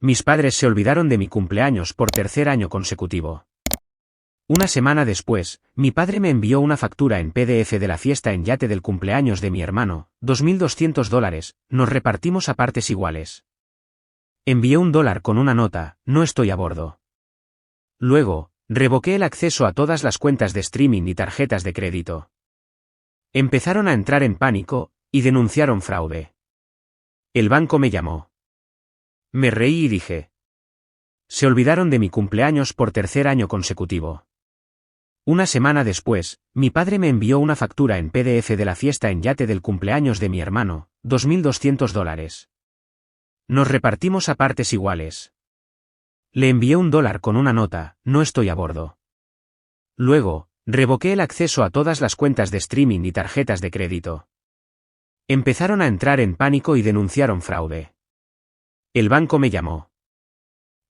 Mis padres se olvidaron de mi cumpleaños por tercer año consecutivo. Una semana después, mi padre me envió una factura en PDF de la fiesta en yate del cumpleaños de mi hermano, $2.200, nos repartimos a partes iguales. Envié $1 con una nota, no estoy a bordo. Luego, revoqué el acceso a todas las cuentas de streaming y tarjetas de crédito. Empezaron a entrar en pánico, y denunciaron fraude. El banco me llamó. Me reí y dije. Se olvidaron de mi cumpleaños por tercer año consecutivo. Una semana después, mi padre me envió una factura en PDF de la fiesta en yate del cumpleaños de mi hermano, $2.200. Nos repartimos a partes iguales. Le envié $1 con una nota, no estoy a bordo. Luego, revoqué el acceso a todas las cuentas de streaming y tarjetas de crédito. Empezaron a entrar en pánico y denunciaron fraude. El banco me llamó.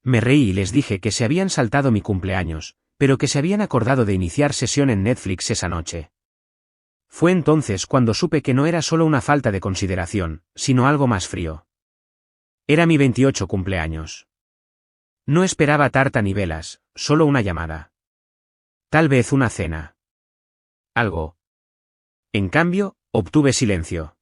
Me reí y les dije que se habían saltado mi cumpleaños, pero que se habían acordado de iniciar sesión en Netflix esa noche. Fue entonces cuando supe que no era solo una falta de consideración, sino algo más frío. Era mi 28 cumpleaños. No esperaba tarta ni velas, solo una llamada. Tal vez una cena. Algo. En cambio, obtuve silencio.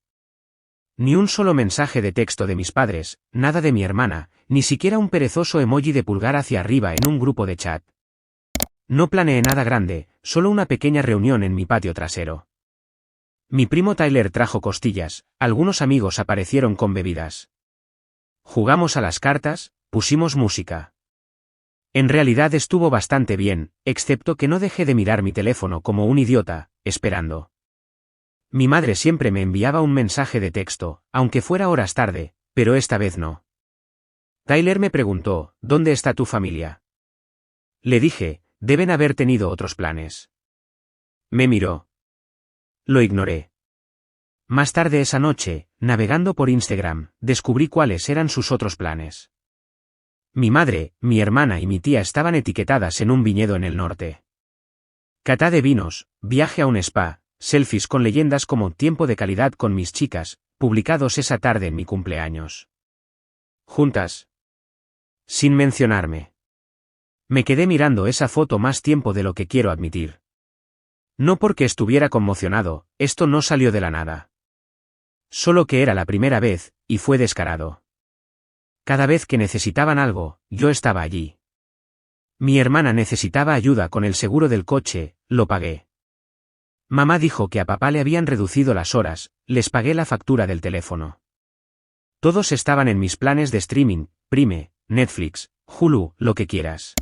Ni un solo mensaje de texto de mis padres, nada de mi hermana, ni siquiera un perezoso emoji de pulgar hacia arriba en un grupo de chat. No planeé nada grande, solo una pequeña reunión en mi patio trasero. Mi primo Tyler trajo costillas, algunos amigos aparecieron con bebidas. Jugamos a las cartas, pusimos música. En realidad estuvo bastante bien, excepto que no dejé de mirar mi teléfono como un idiota, esperando. Mi madre siempre me enviaba un mensaje de texto, aunque fuera horas tarde, pero esta vez no. Tyler me preguntó, ¿dónde está tu familia? Le dije, deben haber tenido otros planes. Me miró. Lo ignoré. Más tarde esa noche, navegando por Instagram, descubrí cuáles eran sus otros planes. Mi madre, mi hermana y mi tía estaban etiquetadas en un viñedo en el norte. Cata de vinos, viaje a un spa, selfies con leyendas como tiempo de calidad con mis chicas, publicados esa tarde en mi cumpleaños. Juntas. Sin mencionarme. Me quedé mirando esa foto más tiempo de lo que quiero admitir. No porque estuviera conmocionado, esto no salió de la nada. Solo que era la primera vez, y fue descarado. Cada vez que necesitaban algo, yo estaba allí. Mi hermana necesitaba ayuda con el seguro del coche, lo pagué. Mamá dijo que a papá le habían reducido las horas, les pagué la factura del teléfono. Todos estaban en mis planes de streaming, Prime, Netflix, Hulu, lo que quieras.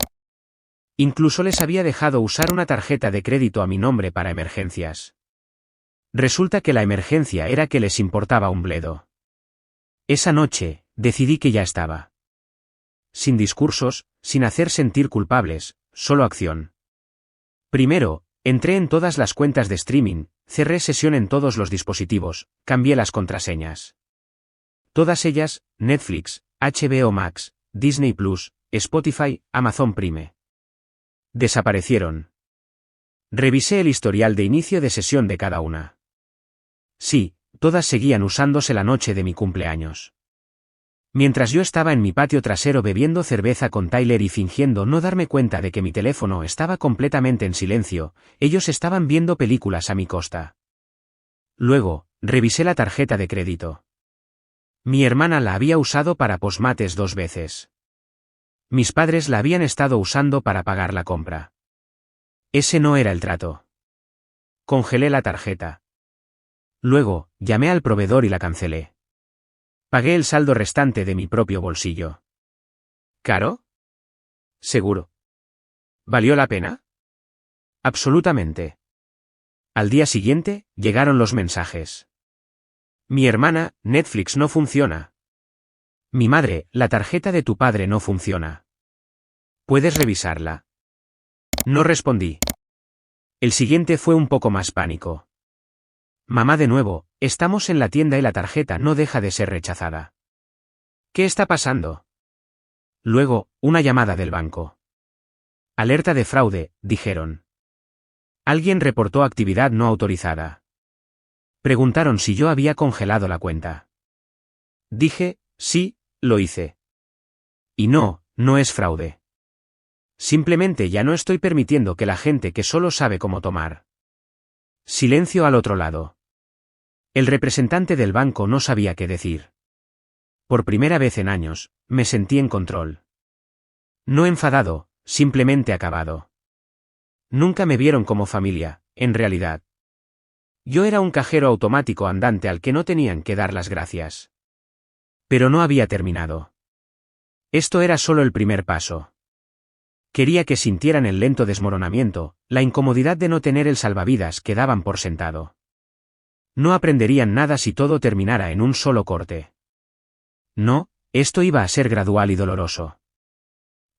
Incluso les había dejado usar una tarjeta de crédito a mi nombre para emergencias. Resulta que la emergencia era que les importaba un bledo. Esa noche, decidí que ya estaba. Sin discursos, sin hacer sentir culpables, solo acción. Primero, entré en todas las cuentas de streaming, cerré sesión en todos los dispositivos, cambié las contraseñas. Todas ellas, Netflix, HBO Max, Disney Plus, Spotify, Amazon Prime. Desaparecieron. Revisé el historial de inicio de sesión de cada una. Sí, todas seguían usándose la noche de mi cumpleaños. Mientras yo estaba en mi patio trasero bebiendo cerveza con Tyler y fingiendo no darme cuenta de que mi teléfono estaba completamente en silencio, ellos estaban viendo películas a mi costa. Luego, revisé la tarjeta de crédito. Mi hermana la había usado para Postmates 2 veces. Mis padres la habían estado usando para pagar la compra. Ese no era el trato. Congelé la tarjeta. Luego, llamé al proveedor y la cancelé. Pagué el saldo restante de mi propio bolsillo. ¿Caro? Seguro. ¿Valió la pena? Absolutamente. Al día siguiente, llegaron los mensajes. Mi hermana, Netflix no funciona. Mi madre, la tarjeta de tu padre no funciona. ¿Puedes revisarla? No respondí. El siguiente fue un poco más pánico. Mamá de nuevo, estamos en la tienda y la tarjeta no deja de ser rechazada. ¿Qué está pasando? Luego, una llamada del banco. Alerta de fraude, dijeron. Alguien reportó actividad no autorizada. Preguntaron si yo había congelado la cuenta. Dije, sí, lo hice. Y no, no es fraude. Simplemente ya no estoy permitiendo que la gente que solo sabe cómo tomar. Silencio al otro lado. El representante del banco no sabía qué decir. Por primera vez en años, me sentí en control. No enfadado, simplemente acabado. Nunca me vieron como familia, en realidad. Yo era un cajero automático andante al que no tenían que dar las gracias. Pero no había terminado. Esto era solo el primer paso. Quería que sintieran el lento desmoronamiento, la incomodidad de no tener el salvavidas que daban por sentado. No aprenderían nada si todo terminara en un solo corte. No, esto iba a ser gradual y doloroso.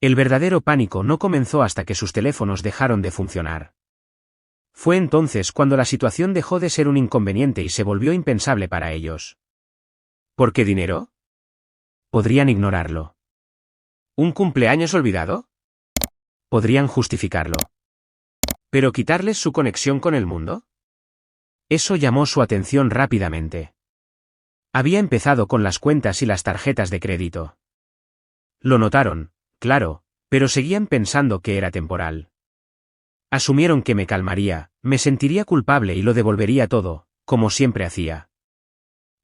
El verdadero pánico no comenzó hasta que sus teléfonos dejaron de funcionar. Fue entonces cuando la situación dejó de ser un inconveniente y se volvió impensable para ellos. ¿Por qué dinero? Podrían ignorarlo. ¿Un cumpleaños olvidado? Podrían justificarlo. ¿Pero quitarles su conexión con el mundo? Eso llamó su atención rápidamente. Había empezado con las cuentas y las tarjetas de crédito. Lo notaron, claro, pero seguían pensando que era temporal. Asumieron que me calmaría, me sentiría culpable y lo devolvería todo, como siempre hacía.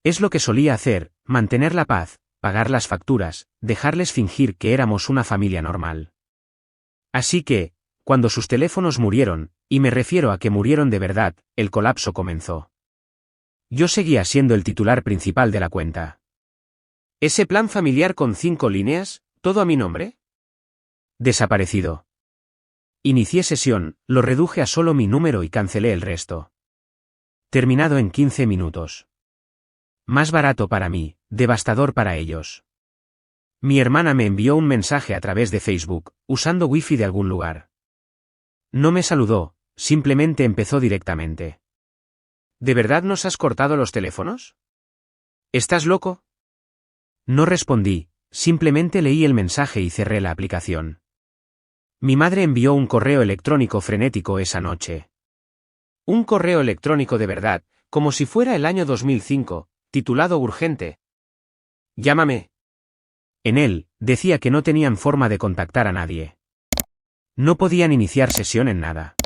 Es lo que solía hacer, mantener la paz, pagar las facturas, dejarles fingir que éramos una familia normal. Así que, cuando sus teléfonos murieron, y me refiero a que murieron de verdad, el colapso comenzó. Yo seguía siendo el titular principal de la cuenta. ¿Ese plan familiar con 5 líneas, todo a mi nombre? Desaparecido. Inicié sesión, lo reduje a solo mi número y cancelé el resto. Terminado en 15 minutos. Más barato para mí, devastador para ellos. Mi hermana me envió un mensaje a través de Facebook, usando wifi de algún lugar. No me saludó, simplemente empezó directamente. ¿De verdad nos has cortado los teléfonos? ¿Estás loco? No respondí, simplemente leí el mensaje y cerré la aplicación. Mi madre envió un correo electrónico frenético esa noche. Un correo electrónico de verdad, como si fuera el año 2005, titulado urgente. Llámame. En él, decía que no tenían forma de contactar a nadie. No podían iniciar sesión en nada.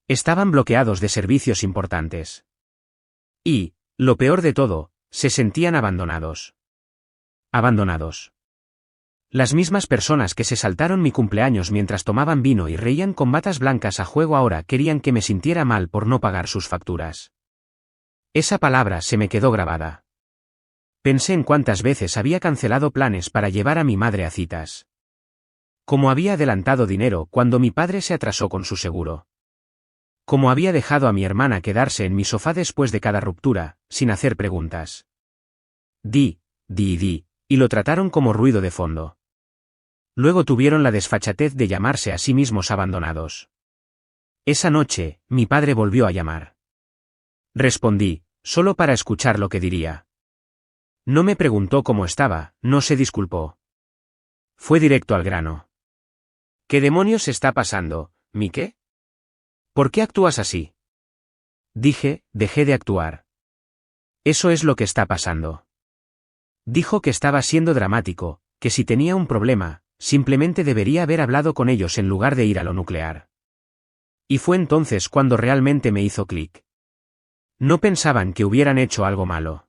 Estaban bloqueados de servicios importantes. Y, lo peor de todo, se sentían abandonados. Abandonados. Las mismas personas que se saltaron mi cumpleaños mientras tomaban vino y reían con batas blancas a juego ahora querían que me sintiera mal por no pagar sus facturas. Esa palabra se me quedó grabada. Pensé en cuántas veces había cancelado planes para llevar a mi madre a citas. Cómo había adelantado dinero cuando mi padre se atrasó con su seguro. Cómo había dejado a mi hermana quedarse en mi sofá después de cada ruptura, sin hacer preguntas. Di, y lo trataron como ruido de fondo. Luego tuvieron la desfachatez de llamarse a sí mismos abandonados. Esa noche, mi padre volvió a llamar. Respondí, solo para escuchar lo que diría. No me preguntó cómo estaba, no se disculpó. Fue directo al grano. ¿Qué demonios está pasando, Mike? ¿Por qué actúas así? Dije, dejé de actuar. Eso es lo que está pasando. Dijo que estaba siendo dramático, que si tenía un problema, simplemente debería haber hablado con ellos en lugar de ir a lo nuclear. Y fue entonces cuando realmente me hizo clic. No pensaban que hubieran hecho algo malo.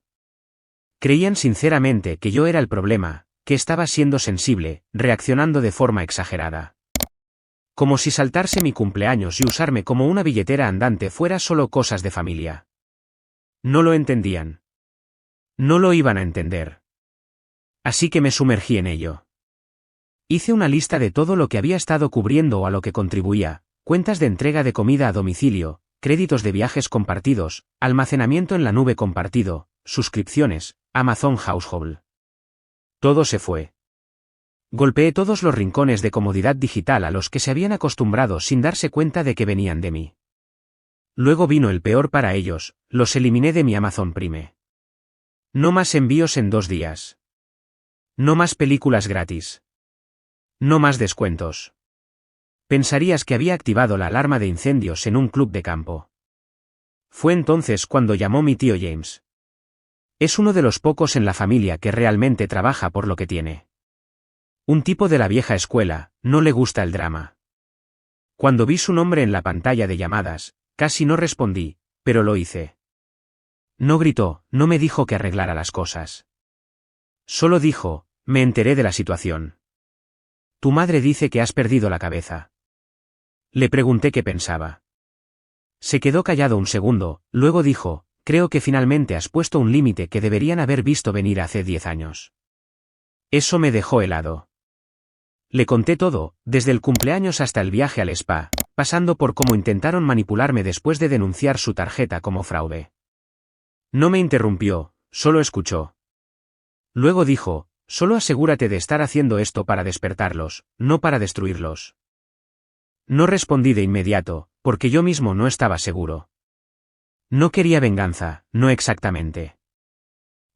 Creían sinceramente que yo era el problema, que estaba siendo sensible, reaccionando de forma exagerada. Como si saltarse mi cumpleaños y usarme como una billetera andante fuera solo cosas de familia. No lo entendían. No lo iban a entender. Así que me sumergí en ello. Hice una lista de todo lo que había estado cubriendo o a lo que contribuía, cuentas de entrega de comida a domicilio, créditos de viajes compartidos, almacenamiento en la nube compartido, suscripciones, Amazon Household. Todo se fue. Golpeé todos los rincones de comodidad digital a los que se habían acostumbrado sin darse cuenta de que venían de mí. Luego vino el peor para ellos, los eliminé de mi Amazon Prime. No más envíos en 2 días. No más películas gratis. No más descuentos. Pensarías que había activado la alarma de incendios en un club de campo. Fue entonces cuando llamó mi tío James. Es uno de los pocos en la familia que realmente trabaja por lo que tiene. Un tipo de la vieja escuela, no le gusta el drama. Cuando vi su nombre en la pantalla de llamadas, casi no respondí, pero lo hice. No gritó, no me dijo que arreglara las cosas. Solo dijo, me enteré de la situación. Tu madre dice que has perdido la cabeza. Le pregunté qué pensaba. Se quedó callado un segundo, luego dijo, creo que finalmente has puesto un límite que deberían haber visto venir hace 10 años. Eso me dejó helado. Le conté todo, desde el cumpleaños hasta el viaje al spa, pasando por cómo intentaron manipularme después de denunciar su tarjeta como fraude. No me interrumpió, solo escuchó. Luego dijo, solo asegúrate de estar haciendo esto para despertarlos, no para destruirlos. No respondí de inmediato, porque yo mismo no estaba seguro. No quería venganza, no exactamente.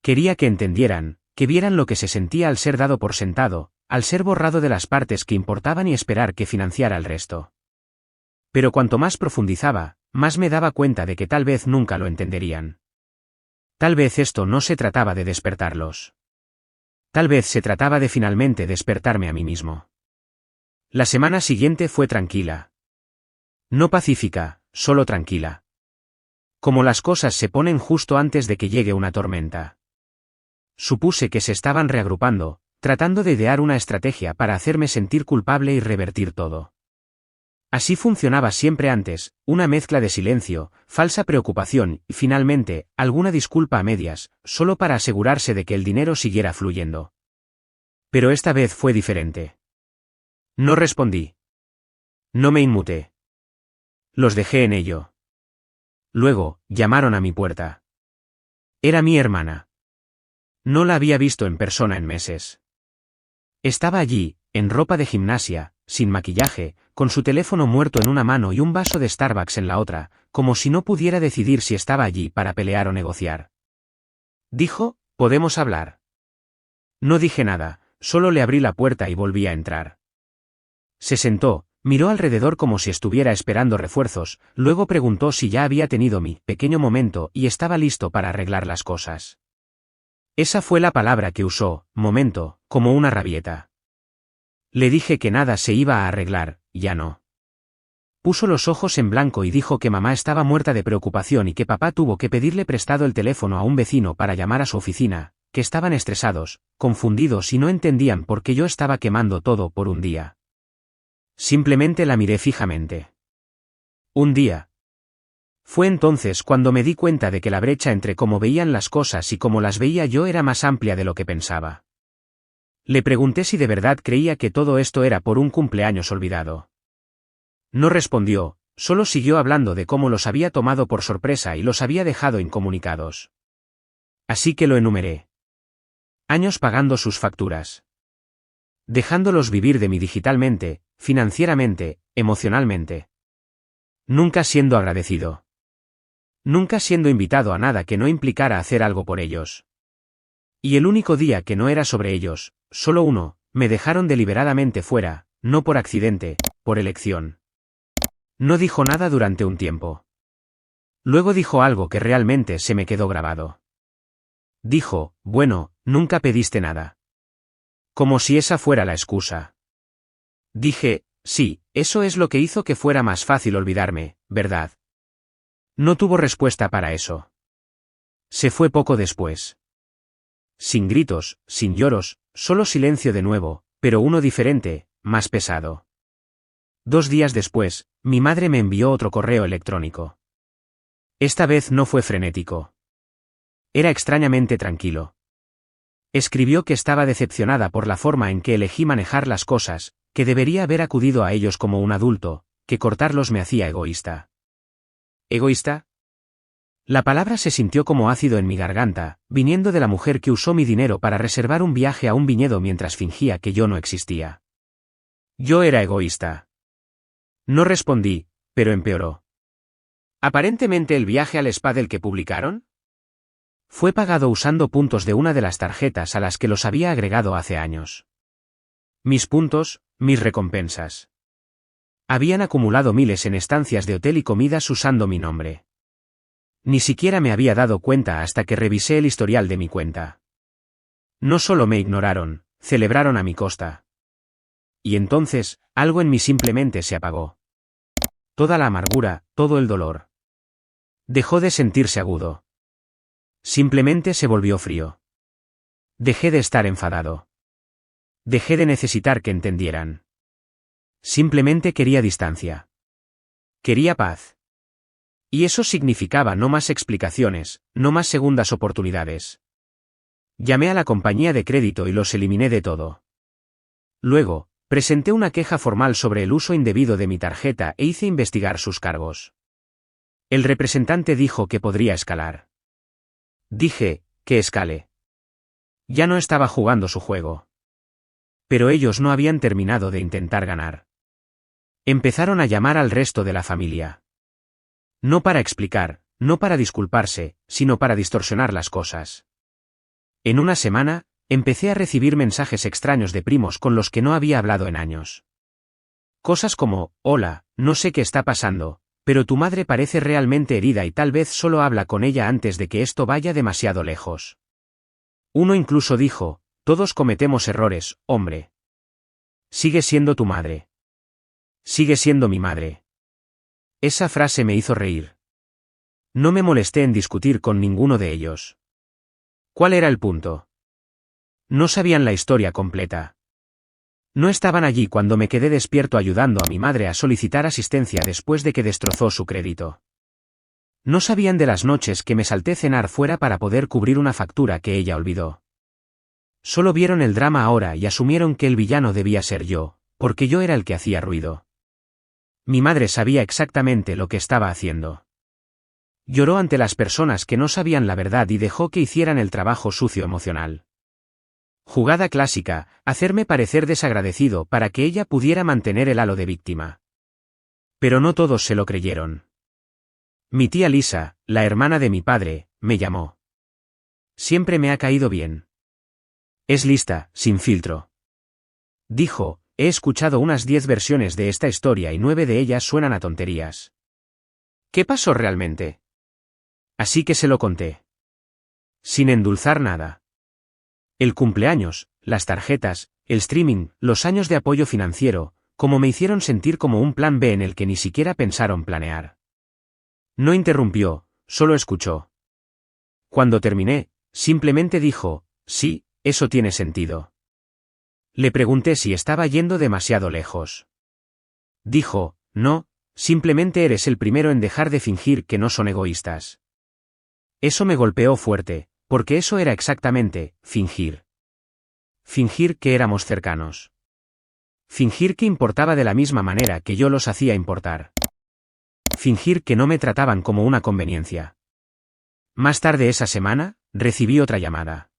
Quería que entendieran, que vieran lo que se sentía al ser dado por sentado, al ser borrado de las partes que importaban y esperar que financiara el resto. Pero cuanto más profundizaba, más me daba cuenta de que tal vez nunca lo entenderían. Tal vez esto no se trataba de despertarlos. Tal vez se trataba de finalmente despertarme a mí mismo. La semana siguiente fue tranquila. No pacífica, solo tranquila. Como las cosas se ponen justo antes de que llegue una tormenta. Supuse que se estaban reagrupando, tratando de idear una estrategia para hacerme sentir culpable y revertir todo. Así funcionaba siempre antes, una mezcla de silencio, falsa preocupación y finalmente, alguna disculpa a medias, solo para asegurarse de que el dinero siguiera fluyendo. Pero esta vez fue diferente. No respondí. No me inmuté. Los dejé en ello. Luego, llamaron a mi puerta. Era mi hermana. No la había visto en persona en meses. Estaba allí, en ropa de gimnasia, sin maquillaje, con su teléfono muerto en una mano y un vaso de Starbucks en la otra, como si no pudiera decidir si estaba allí para pelear o negociar. Dijo, ¿podemos hablar? No dije nada, solo le abrí la puerta y volví a entrar. Se sentó, miró alrededor como si estuviera esperando refuerzos, luego preguntó si ya había tenido mi pequeño momento y estaba listo para arreglar las cosas. Esa fue la palabra que usó, momento, como una rabieta. Le dije que nada se iba a arreglar, ya no. Puso los ojos en blanco y dijo que mamá estaba muerta de preocupación y que papá tuvo que pedirle prestado el teléfono a un vecino para llamar a su oficina, que estaban estresados, confundidos y no entendían por qué yo estaba quemando todo por un día. Simplemente la miré fijamente. Un día. Fue entonces cuando me di cuenta de que la brecha entre cómo veían las cosas y cómo las veía yo era más amplia de lo que pensaba. Le pregunté si de verdad creía que todo esto era por un cumpleaños olvidado. No respondió, solo siguió hablando de cómo los había tomado por sorpresa y los había dejado incomunicados. Así que lo enumeré. Años pagando sus facturas. Dejándolos vivir de mí digitalmente, financieramente, emocionalmente. Nunca siendo agradecido. Nunca siendo invitado a nada que no implicara hacer algo por ellos. Y el único día que no era sobre ellos, solo uno, me dejaron deliberadamente fuera, no por accidente, por elección. No dijo nada durante un tiempo. Luego dijo algo que realmente se me quedó grabado. Dijo, bueno, nunca pediste nada. Como si esa fuera la excusa. Dije, sí, eso es lo que hizo que fuera más fácil olvidarme, ¿verdad? No tuvo respuesta para eso. Se fue poco después. Sin gritos, sin lloros, solo silencio de nuevo, pero uno diferente, más pesado. 2 días después, mi madre me envió otro correo electrónico. Esta vez no fue frenético. Era extrañamente tranquilo. Escribió que estaba decepcionada por la forma en que elegí manejar las cosas, que debería haber acudido a ellos como un adulto, que cortarlos me hacía egoísta. ¿Egoísta? La palabra se sintió como ácido en mi garganta, viniendo de la mujer que usó mi dinero para reservar un viaje a un viñedo mientras fingía que yo no existía. Yo era egoísta. No respondí, pero empeoró. ¿Aparentemente el viaje al spa del que publicaron? Fue pagado usando puntos de una de las tarjetas a las que los había agregado hace años. Mis puntos, mis recompensas. Habían acumulado miles en estancias de hotel y comidas usando mi nombre. Ni siquiera me había dado cuenta hasta que revisé el historial de mi cuenta. No solo me ignoraron, celebraron a mi costa. Y entonces, algo en mí simplemente se apagó. Toda la amargura, todo el dolor. Dejó de sentirse agudo. Simplemente se volvió frío. Dejé de estar enfadado. Dejé de necesitar que entendieran. Simplemente quería distancia. Quería paz. Y eso significaba no más explicaciones, no más segundas oportunidades. Llamé a la compañía de crédito y los eliminé de todo. Luego, presenté una queja formal sobre el uso indebido de mi tarjeta e hice investigar sus cargos. El representante dijo que podría escalar. Dije, que escale. Ya no estaba jugando su juego. Pero ellos no habían terminado de intentar ganar. Empezaron a llamar al resto de la familia. No para explicar, no para disculparse, sino para distorsionar las cosas. En una semana, empecé a recibir mensajes extraños de primos con los que no había hablado en años. Cosas como, hola, no sé qué está pasando, pero tu madre parece realmente herida y tal vez solo habla con ella antes de que esto vaya demasiado lejos. Uno incluso dijo, todos cometemos errores, hombre. Sigue siendo tu madre. Sigue siendo mi madre. Esa frase me hizo reír. No me molesté en discutir con ninguno de ellos. ¿Cuál era el punto? No sabían la historia completa. No estaban allí cuando me quedé despierto ayudando a mi madre a solicitar asistencia después de que destrozó su crédito. No sabían de las noches que me salté cenar fuera para poder cubrir una factura que ella olvidó. Solo vieron el drama ahora y asumieron que el villano debía ser yo, porque yo era el que hacía ruido. Mi madre sabía exactamente lo que estaba haciendo. Lloró ante las personas que no sabían la verdad y dejó que hicieran el trabajo sucio emocional. Jugada clásica, hacerme parecer desagradecido para que ella pudiera mantener el halo de víctima. Pero no todos se lo creyeron. Mi tía Lisa, la hermana de mi padre, me llamó. Siempre me ha caído bien. Es lista, sin filtro. Dijo, he escuchado unas 10 versiones de esta historia y 9 de ellas suenan a tonterías. ¿Qué pasó realmente? Así que se lo conté. Sin endulzar nada. El cumpleaños, las tarjetas, el streaming, los años de apoyo financiero, como me hicieron sentir como un plan B en el que ni siquiera pensaron planear. No interrumpió, solo escuchó. Cuando terminé, simplemente dijo, sí, eso tiene sentido. Le pregunté si estaba yendo demasiado lejos. Dijo, no, simplemente eres el primero en dejar de fingir que no son egoístas. Eso me golpeó fuerte, porque eso era exactamente, fingir. Fingir que éramos cercanos. Fingir que importaba de la misma manera que yo los hacía importar. Fingir que no me trataban como una conveniencia. Más tarde esa semana, recibí otra llamada.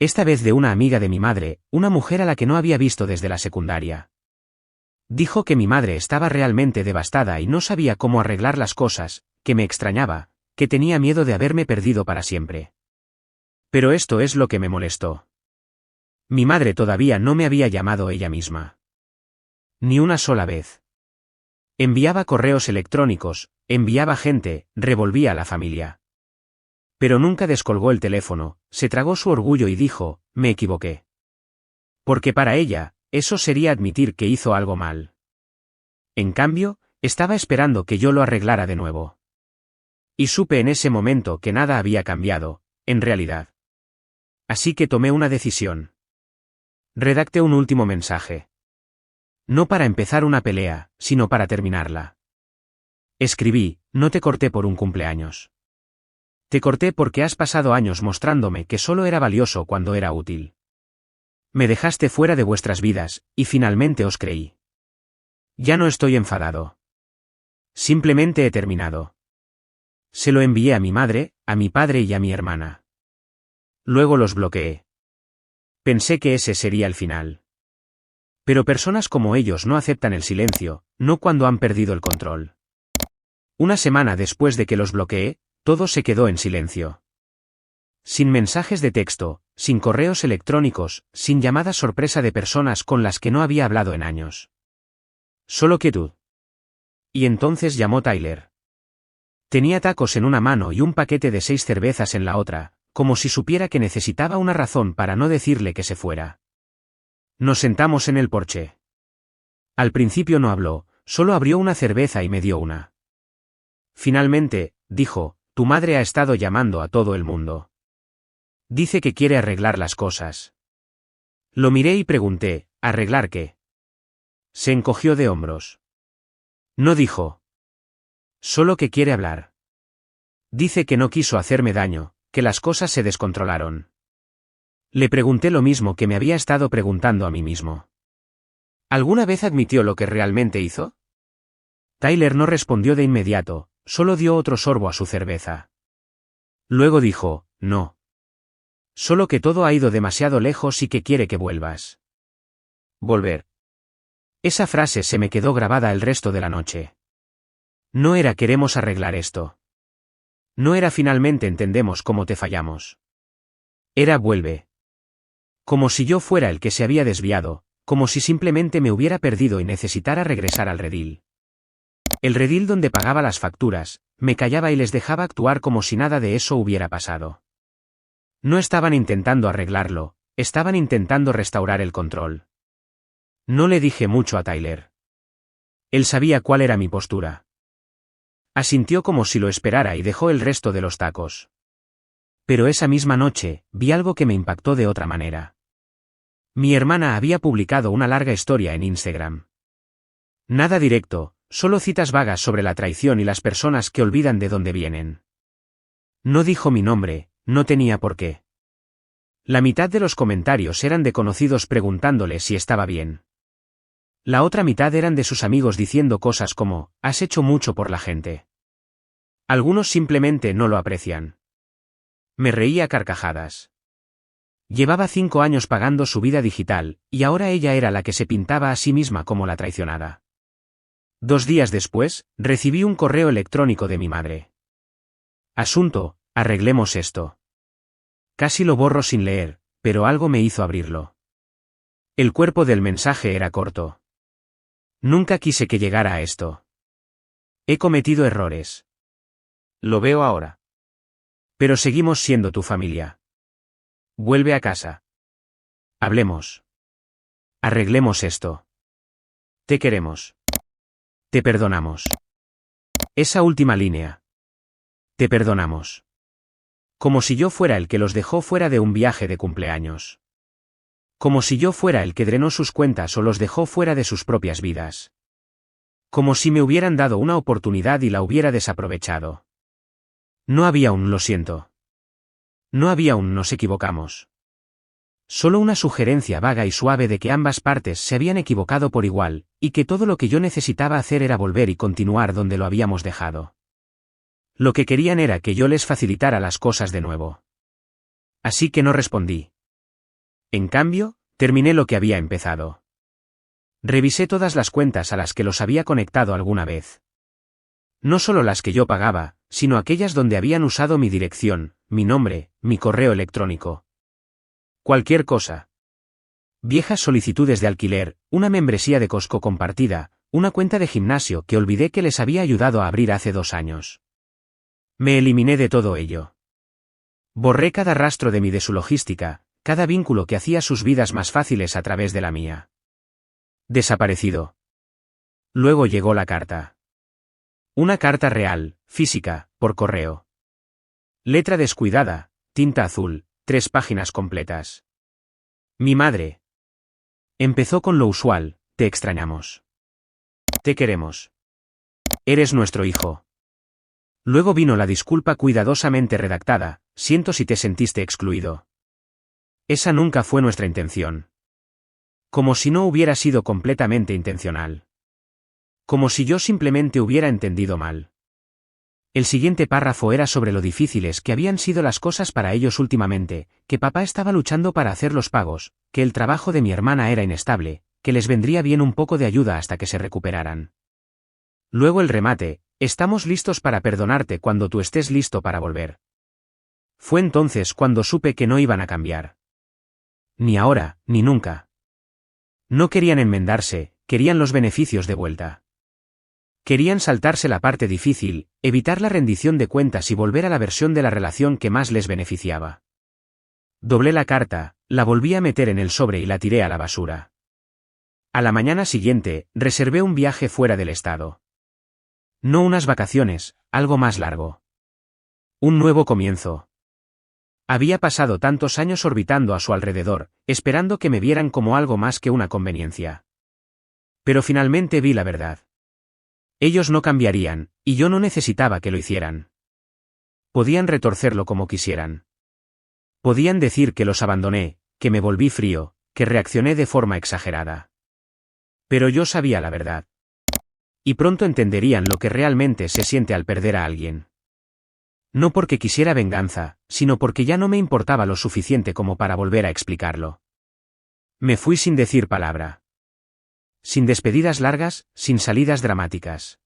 Esta vez de una amiga de mi madre, una mujer a la que no había visto desde la secundaria. Dijo que mi madre estaba realmente devastada y no sabía cómo arreglar las cosas, que me extrañaba, que tenía miedo de haberme perdido para siempre. Pero esto es lo que me molestó. Mi madre todavía no me había llamado ella misma. Ni una sola vez. Enviaba correos electrónicos, enviaba gente, revolvía a la familia. Pero nunca descolgó el teléfono, se tragó su orgullo y dijo, me equivoqué. Porque para ella, eso sería admitir que hizo algo mal. En cambio, estaba esperando que yo lo arreglara de nuevo. Y supe en ese momento que nada había cambiado, en realidad. Así que tomé una decisión. Redacté un último mensaje. No para empezar una pelea, sino para terminarla. Escribí, no te corté por un cumpleaños. Te corté porque has pasado años mostrándome que solo era valioso cuando era útil. Me dejaste fuera de vuestras vidas, y finalmente os creí. Ya no estoy enfadado. Simplemente he terminado. Se lo envié a mi madre, a mi padre y a mi hermana. Luego los bloqueé. Pensé que ese sería el final. Pero personas como ellos no aceptan el silencio, no cuando han perdido el control. Una semana después de que los bloqueé, todo se quedó en silencio. Sin mensajes de texto, sin correos electrónicos, sin llamadas sorpresa de personas con las que no había hablado en años. Solo quietud. Y entonces llamó Tyler. Tenía tacos en una mano y un paquete de 6 cervezas en la otra, como si supiera que necesitaba una razón para no decirle que se fuera. Nos sentamos en el porche. Al principio no habló, solo abrió una cerveza y me dio una. Finalmente, dijo, tu madre ha estado llamando a todo el mundo. Dice que quiere arreglar las cosas. Lo miré y pregunté, ¿arreglar qué? Se encogió de hombros. No dijo. Solo que quiere hablar. Dice que no quiso hacerme daño, que las cosas se descontrolaron. Le pregunté lo mismo que me había estado preguntando a mí mismo. ¿Alguna vez admitió lo que realmente hizo? Tyler no respondió de inmediato, solo dio otro sorbo a su cerveza. Luego dijo, no. Solo que todo ha ido demasiado lejos y que quiere que vuelvas. Volver. Esa frase se me quedó grabada el resto de la noche. No era queremos arreglar esto. No era finalmente entendemos cómo te fallamos. Era vuelve. Como si yo fuera el que se había desviado, como si simplemente me hubiera perdido y necesitara regresar al redil. El redil donde pagaba las facturas, me callaba y les dejaba actuar como si nada de eso hubiera pasado. No estaban intentando arreglarlo, estaban intentando restaurar el control. No le dije mucho a Tyler. Él sabía cuál era mi postura. Asintió como si lo esperara y dejó el resto de los tacos. Pero esa misma noche, vi algo que me impactó de otra manera. Mi hermana había publicado una larga historia en Instagram. Nada directo, solo citas vagas sobre la traición y las personas que olvidan de dónde vienen. No dijo mi nombre, no tenía por qué. La mitad de los comentarios eran de conocidos preguntándole si estaba bien. La otra mitad eran de sus amigos diciendo cosas como, has hecho mucho por la gente. Algunos simplemente no lo aprecian. Me reía a carcajadas. Llevaba 5 años pagando su vida digital, y ahora ella era la que se pintaba a sí misma como la traicionada. 2 días después, recibí un correo electrónico de mi madre. Asunto, arreglemos esto. Casi lo borro sin leer, pero algo me hizo abrirlo. El cuerpo del mensaje era corto. Nunca quise que llegara a esto. He cometido errores. Lo veo ahora. Pero seguimos siendo tu familia. Vuelve a casa. Hablemos. Arreglemos esto. Te queremos. Te perdonamos. Esa última línea. Te perdonamos. Como si yo fuera el que los dejó fuera de un viaje de cumpleaños. Como si yo fuera el que drenó sus cuentas o los dejó fuera de sus propias vidas. Como si me hubieran dado una oportunidad y la hubiera desaprovechado. No había un lo siento. No había un nos equivocamos. Solo una sugerencia vaga y suave de que ambas partes se habían equivocado por igual, y que todo lo que yo necesitaba hacer era volver y continuar donde lo habíamos dejado. Lo que querían era que yo les facilitara las cosas de nuevo. Así que no respondí. En cambio, terminé lo que había empezado. Revisé todas las cuentas a las que los había conectado alguna vez. No solo las que yo pagaba, sino aquellas donde habían usado mi dirección, mi nombre, mi correo electrónico. Cualquier cosa. Viejas solicitudes de alquiler, una membresía de Costco compartida, una cuenta de gimnasio que olvidé que les había ayudado a abrir hace 2 años. Me eliminé de todo ello. Borré cada rastro de su logística, cada vínculo que hacía sus vidas más fáciles a través de la mía. Desaparecido. Luego llegó la carta. Una carta real, física, por correo. Letra descuidada, tinta azul, 3 páginas completas. Mi madre. Empezó con lo usual, te extrañamos. Te queremos. Eres nuestro hijo. Luego vino la disculpa cuidadosamente redactada, siento si te sentiste excluido. Esa nunca fue nuestra intención. Como si no hubiera sido completamente intencional. Como si yo simplemente hubiera entendido mal. El siguiente párrafo era sobre lo difíciles que habían sido las cosas para ellos últimamente, que papá estaba luchando para hacer los pagos, que el trabajo de mi hermana era inestable, que les vendría bien un poco de ayuda hasta que se recuperaran. Luego el remate, estamos listos para perdonarte cuando tú estés listo para volver. Fue entonces cuando supe que no iban a cambiar. Ni ahora, ni nunca. No querían enmendarse, querían los beneficios de vuelta. Querían saltarse la parte difícil, evitar la rendición de cuentas y volver a la versión de la relación que más les beneficiaba. Doblé la carta, la volví a meter en el sobre y la tiré a la basura. A la mañana siguiente, reservé un viaje fuera del estado. No unas vacaciones, algo más largo. Un nuevo comienzo. Había pasado tantos años orbitando a su alrededor, esperando que me vieran como algo más que una conveniencia. Pero finalmente vi la verdad. Ellos no cambiarían, y yo no necesitaba que lo hicieran. Podían retorcerlo como quisieran. Podían decir que los abandoné, que me volví frío, que reaccioné de forma exagerada. Pero yo sabía la verdad. Y pronto entenderían lo que realmente se siente al perder a alguien. No porque quisiera venganza, sino porque ya no me importaba lo suficiente como para volver a explicarlo. Me fui sin decir palabra. Sin despedidas largas, sin salidas dramáticas.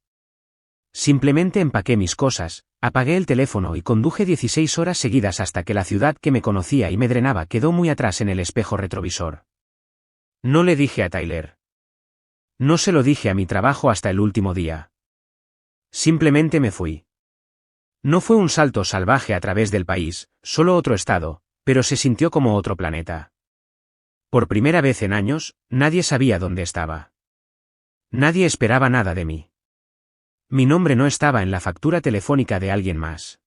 Simplemente empaqué mis cosas, apagué el teléfono y conduje 16 horas seguidas hasta que la ciudad que me conocía y me drenaba quedó muy atrás en el espejo retrovisor. No le dije a Tyler. No se lo dije a mi trabajo hasta el último día. Simplemente me fui. No fue un salto salvaje a través del país, solo otro estado, pero se sintió como otro planeta. Por primera vez en años, nadie sabía dónde estaba. Nadie esperaba nada de mí. Mi nombre no estaba en la factura telefónica de alguien más.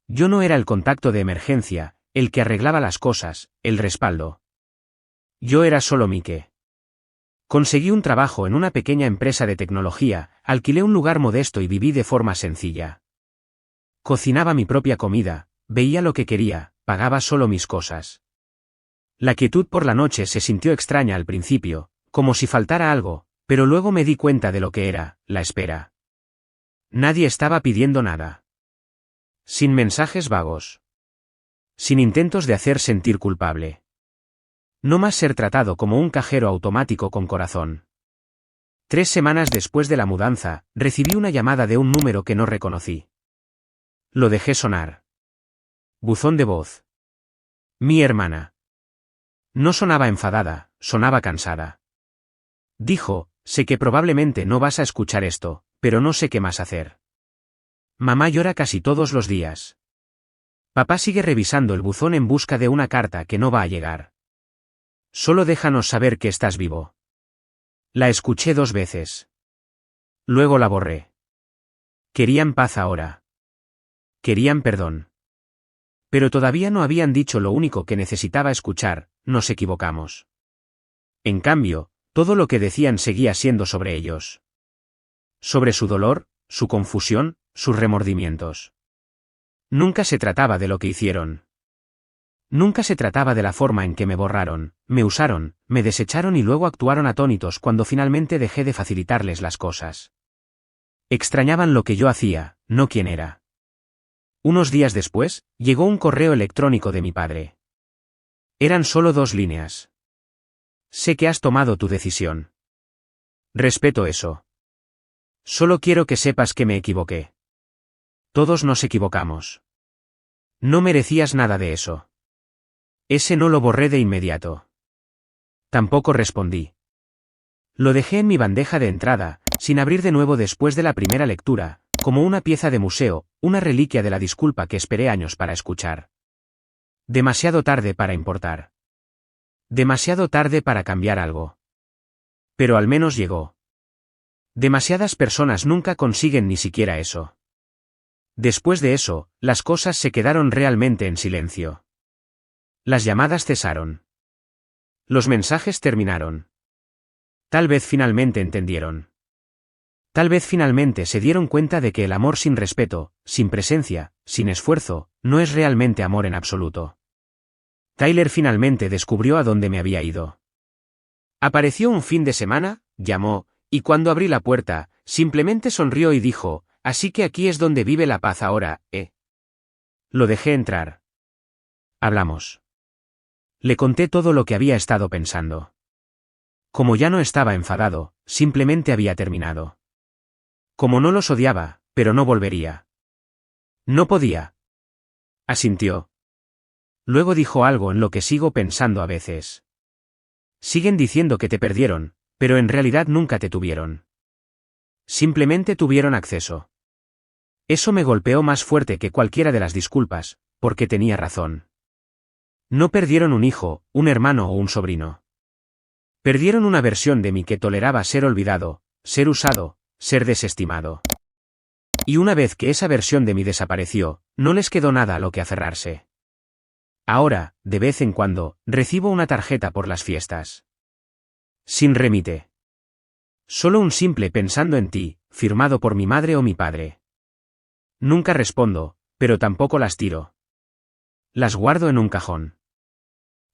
Yo no era el contacto de emergencia, el que arreglaba las cosas, el respaldo. Yo era solo Mike. Conseguí un trabajo en una pequeña empresa de tecnología, alquilé un lugar modesto y viví de forma sencilla. Cocinaba mi propia comida, veía lo que quería, pagaba solo mis cosas. La quietud por la noche se sintió extraña al principio, como si faltara algo, pero luego me di cuenta de lo que era, la espera. Nadie estaba pidiendo nada. Sin mensajes vagos. Sin intentos de hacer sentir culpable. No más ser tratado como un cajero automático con corazón. 3 semanas después de la mudanza, recibí una llamada de un número que no reconocí. Lo dejé sonar. Buzón de voz. Mi hermana. No sonaba enfadada, sonaba cansada. Dijo, sé que probablemente no vas a escuchar esto, pero no sé qué más hacer. Mamá llora casi todos los días. Papá sigue revisando el buzón en busca de una carta que no va a llegar. Solo déjanos saber que estás vivo. La escuché 2 veces. Luego la borré. Querían paz ahora. Querían perdón. Pero todavía no habían dicho lo único que necesitaba escuchar, nos equivocamos. En cambio, todo lo que decían seguía siendo sobre ellos. Sobre su dolor, su confusión, sus remordimientos. Nunca se trataba de lo que hicieron. Nunca se trataba de la forma en que me borraron, me usaron, me desecharon y luego actuaron atónitos cuando finalmente dejé de facilitarles las cosas. Extrañaban lo que yo hacía, no quién era. Unos días después, llegó un correo electrónico de mi padre. Eran solo 2 líneas. Sé que has tomado tu decisión. Respeto eso. Solo quiero que sepas que me equivoqué. Todos nos equivocamos. No merecías nada de eso. Ese no lo borré de inmediato. Tampoco respondí. Lo dejé en mi bandeja de entrada, sin abrir de nuevo después de la primera lectura, como una pieza de museo, una reliquia de la disculpa que esperé años para escuchar. Demasiado tarde para importar. Demasiado tarde para cambiar algo. Pero al menos llegó. Demasiadas personas nunca consiguen ni siquiera eso. Después de eso, las cosas se quedaron realmente en silencio. Las llamadas cesaron. Los mensajes terminaron. Tal vez finalmente entendieron. Tal vez finalmente se dieron cuenta de que el amor sin respeto, sin presencia, sin esfuerzo, no es realmente amor en absoluto. Tyler finalmente descubrió a dónde me había ido. Apareció un fin de semana, llamó, y cuando abrí la puerta, simplemente sonrió y dijo, así que aquí es donde vive la paz ahora, ¿eh? Lo dejé entrar. Hablamos. Le conté todo lo que había estado pensando. Como ya no estaba enfadado, simplemente había terminado. Como no los odiaba, pero no volvería. No podía. Asintió. Luego dijo algo en lo que sigo pensando a veces. Siguen diciendo que te perdieron, pero en realidad nunca te tuvieron. Simplemente tuvieron acceso. Eso me golpeó más fuerte que cualquiera de las disculpas, porque tenía razón. No perdieron un hijo, un hermano o un sobrino. Perdieron una versión de mí que toleraba ser olvidado, ser usado, ser desestimado. Y una vez que esa versión de mí desapareció, no les quedó nada a lo que aferrarse. Ahora, de vez en cuando, recibo una tarjeta por las fiestas. Sin remite. Solo un simple pensando en ti, firmado por mi madre o mi padre. Nunca respondo, pero tampoco las tiro. Las guardo en un cajón.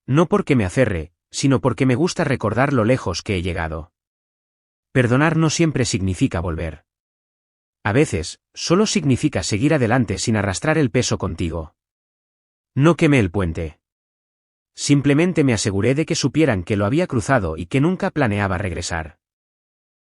No porque me aferre, sino porque me gusta recordar lo lejos que he llegado. Perdonar no siempre significa volver. A veces, solo significa seguir adelante sin arrastrar el peso contigo. No quemé el puente. Simplemente me aseguré de que supieran que lo había cruzado y que nunca planeaba regresar.